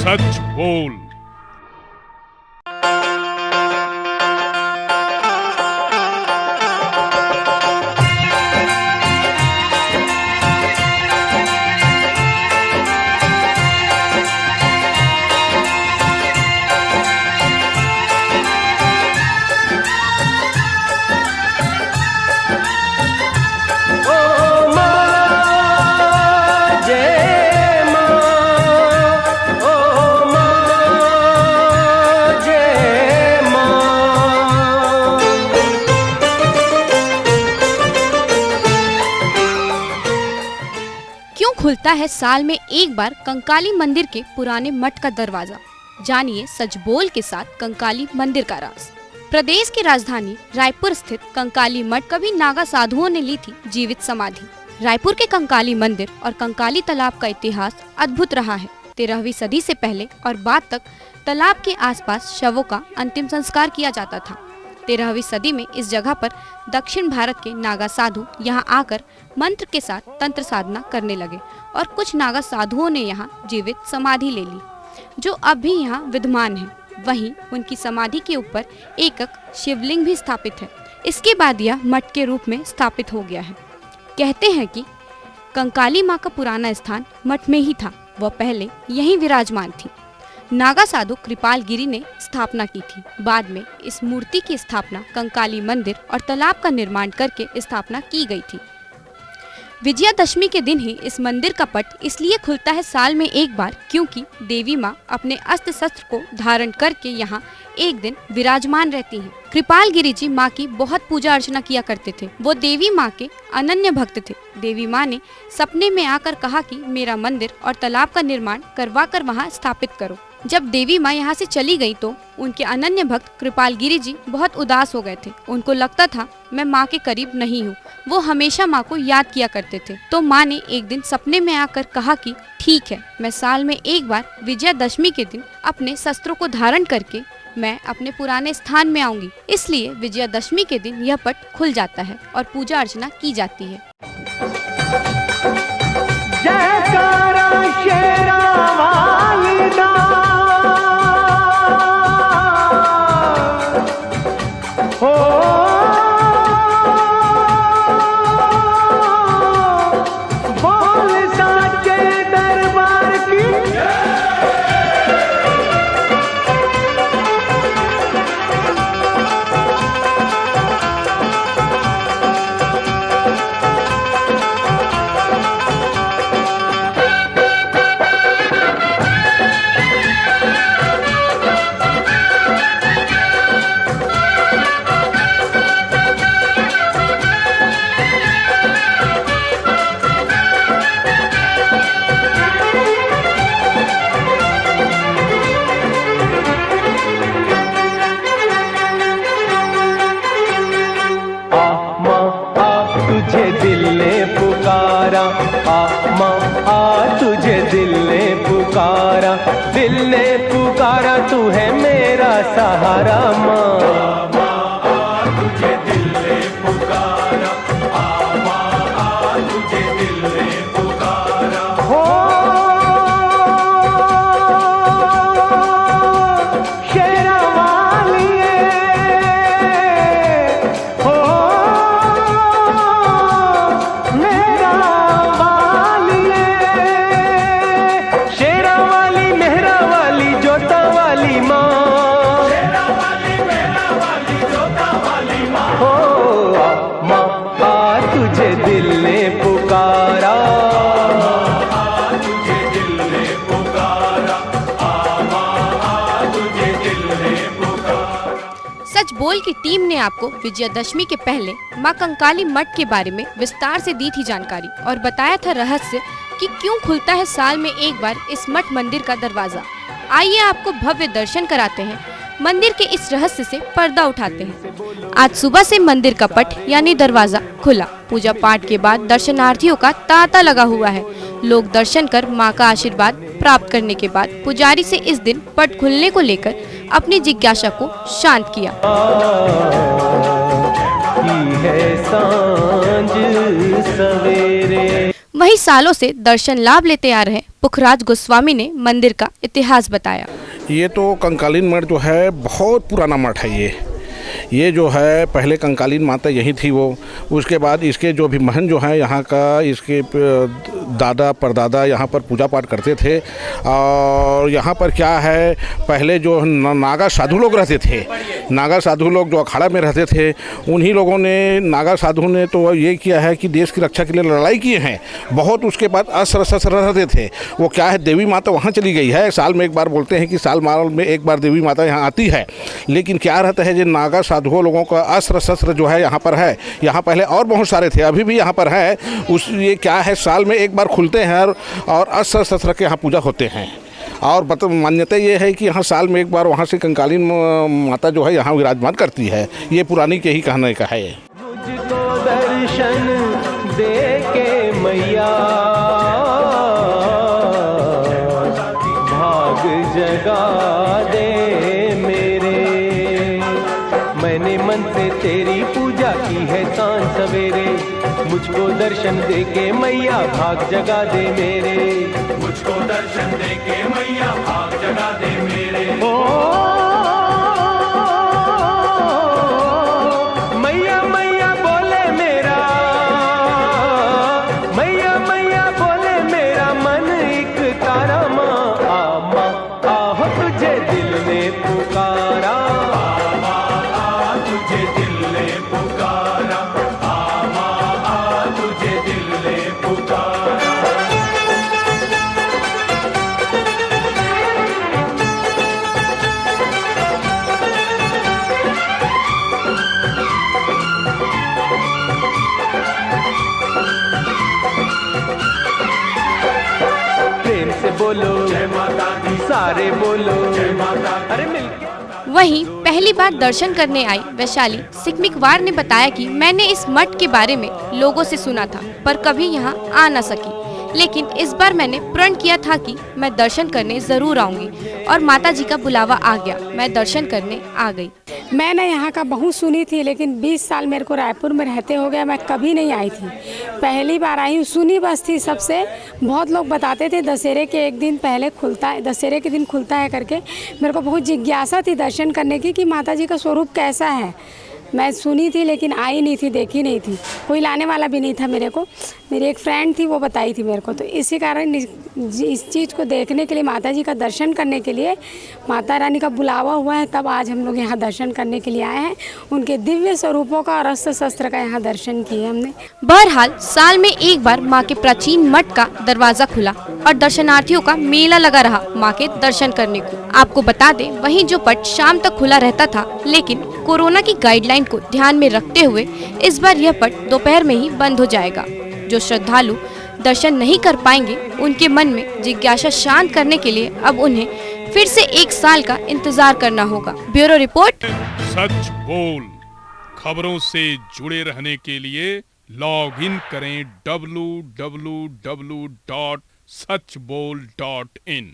सच बोल। खुलता है साल में एक बार कंकाली मंदिर के पुराने मठ का दरवाजा। जानिए सच बोल के साथ कंकाली मंदिर का राज। प्रदेश की राजधानी रायपुर स्थित कंकाली मठ कभी नागा साधुओं ने ली थी जीवित समाधि। रायपुर के कंकाली मंदिर और कंकाली तालाब का इतिहास अद्भुत रहा है। 13वीं सदी से पहले और बाद तक तालाब के आसपास शवों का अंतिम संस्कार किया जाता था। 13वीं सदी में इस जगह पर दक्षिण भारत के नागा साधु यहाँ आकर मंत्र के साथ तंत्र साधना करने लगे और कुछ नागा साधुओं ने यहाँ जीवित समाधि ले ली, जो अब भी यहाँ विद्यमान है। वहीं उनकी समाधि के ऊपर एक शिवलिंग भी स्थापित है। इसके बाद यह मठ के रूप में स्थापित हो गया है। कहते हैं कि कंकाली माँ का पुराना स्थान मठ में ही था। वह पहले यहीं विराजमान थी। नागा साधु कृपाल गिरी ने स्थापना की थी। बाद में इस मूर्ति की स्थापना कंकाली मंदिर और तालाब का निर्माण करके स्थापना की गई थी। विजयादशमी के दिन ही इस मंदिर का पट इसलिए खुलता है साल में एक बार, क्योंकि देवी माँ अपने अस्त्र शस्त्र को धारण करके यहाँ एक दिन विराजमान रहती हैं। कृपाल गिरी जी माँ की बहुत पूजा अर्चना किया करते थे। वो देवी माँ के अनन्य भक्त थे। देवी माँ ने सपने में आकर कहा कि मेरा मंदिर और तालाब का निर्माण करवा कर वहाँ स्थापित करो। जब देवी माँ यहाँ से चली गई तो उनके अनन्य भक्त कृपाल गिरी जी बहुत उदास हो गए थे। उनको लगता था मैं माँ के करीब नहीं हूँ। वो हमेशा माँ को याद किया करते थे। तो माँ ने एक दिन सपने में आकर कहा कि ठीक है, मैं साल में एक बार विजयादशमी के दिन अपने शस्त्रों को धारण करके मैं अपने पुराने स्थान में आऊंगी। इसलिए विजयादशमी के दिन यह पट खुल जाता है और पूजा अर्चना की जाती है। तुझे दिल ने पुकारा, तुझे दिल ने पुकारा, दिल ने पुकारा, तू है मेरा सहारा माँ। तुझे दिल ने पुकारा, तुझे दिल ने पुकारा, हो तुझे दिल ने पुकारा, तुझे दिल ने पुकारा, तुझे दिल ने पुकारा। सच बोल की टीम ने आपको विजयादशमी के पहले मां कंकाली मठ के बारे में विस्तार से दी थी जानकारी और बताया था रहस्य कि क्यों खुलता है साल में एक बार इस मठ मंदिर का दरवाजा। आइए आपको भव्य दर्शन कराते हैं। मंदिर के इस रहस्य से पर्दा उठाते हैं। आज सुबह से मंदिर का पट यानी दरवाजा खुला। पूजा पाठ के बाद दर्शनार्थियों का तांता लगा हुआ है। लोग दर्शन कर मां का आशीर्वाद प्राप्त करने के बाद पुजारी से इस दिन पट खुलने को लेकर अपनी जिज्ञासा को शांत किया। वहीं सालों से दर्शन लाभ लेते आ रहे पुखराज गोस्वामी ने मंदिर का इतिहास बताया। ये तो कंकालीन मठ जो है बहुत पुराना मठ है। ये जो है पहले कंकालीन माता यही थी वो। उसके बाद इसके जो भी महंत जो हैं यहाँ का, इसके दादा परदादा यहाँ पर पूजा पाठ करते थे। और यहाँ पर क्या है, पहले जो नागा साधु लोग रहते थे, नागा साधु लोग जो अखाड़ा में रहते थे, उन्हीं लोगों ने, नागा साधु ने तो ये किया है कि देश की रक्षा के लिए लड़ाई किए हैं बहुत। उसके बाद अस्त्र शस्त्र रहते थे। वो क्या है, देवी माता वहाँ चली गई है। साल में एक बार बोलते हैं कि साल में एक बार देवी माता यहाँ आती है। लेकिन क्या रहता है, जो नागा साधुओं लोगों का अस्त्र शस्त्र जो है यहाँ पर है। यहाँ पहले और बहुत सारे थे, अभी भी यहाँ पर है। ये क्या है, साल में एक बार खुलते हैं और अस्त्र शस्त्र के यहाँ पूजा होते हैं। और मान्यता ये है कि यहाँ साल में एक बार वहाँ से कंकालीन माता जो है यहाँ विराजमान करती है। ये पुरानी के ही कहने का है। मुझको दर्शन दे के मैया भाग जगा दे मेरे, मैंने मन से तेरी पूजा की है सांझ सवेरे। मुझको दर्शन दे के मैया भाग जगा दे मेरे, मुझको दर्शन दे के मैया भाग जगा दे मेरे। ओ मैया मैया बोले मेरा, मैया मैया बोले मेरा मन एक तारा। माँ आहो तुझे दिल ने पुकारा, तुझे दिल ने पुकारा, तुझे दिल ने पुकारा। प्रेम से बोलो जय माता दी, सारे बोलो जय माता दी। अरे मिलके। वहीं पहली बार दर्शन करने आई वैशाली सिकमिकवार ने बताया कि मैंने इस मठ के बारे में लोगों से सुना था पर कभी यहाँ आ न सकी, लेकिन इस बार मैंने प्रण किया था कि मैं दर्शन करने जरूर आऊंगी और माता जी का बुलावा आ गया, मैं दर्शन करने आ गई। मैंने यहाँ का बहुत सुनी थी, लेकिन 20 साल मेरे को रायपुर में रहते हो गया, मैं कभी नहीं आई थी। पहली बार आई हूँ, सुनी बस थी सबसे। बहुत लोग बताते थे दशहरे के एक दिन पहले खुलता है, दशहरे के दिन खुलता है करके। मेरे को बहुत जिज्ञासा थी दर्शन करने की कि माता जी का स्वरूप कैसा है। मैं सुनी थी लेकिन आई नहीं थी, देखी नहीं थी, कोई लाने वाला भी नहीं था मेरे को। मेरी एक फ्रेंड थी, वो बताई थी मेरे को। तो इसी कारण इस चीज़ को देखने के लिए, माता जी का दर्शन करने के लिए, माता रानी का बुलावा हुआ है, तब आज हम लोग यहाँ दर्शन करने के लिए आए हैं। उनके दिव्य स्वरूपों का और अस्त्र शस्त्र का यहाँ दर्शन किए हमने। बहरहाल साल में एक बार माँ के प्राचीन मठ का दरवाजा खुला और दर्शनार्थियों का मेला लगा रहा माँ के दर्शन करने को। आपको बता दें, वहीं जो पट शाम तक खुला रहता था, लेकिन कोरोना की गाइडलाइन को ध्यान में रखते हुए इस बार यह पट दोपहर में ही बंद हो जाएगा। जो श्रद्धालु दर्शन नहीं कर पाएंगे, उनके मन में जिज्ञासा शांत करने के लिए अब उन्हें फिर से 1 साल का इंतजार करना होगा। Bureau report. सच बोल खबरों से जुड़े रहने के लिए लॉग इन करें www.sachbol.in।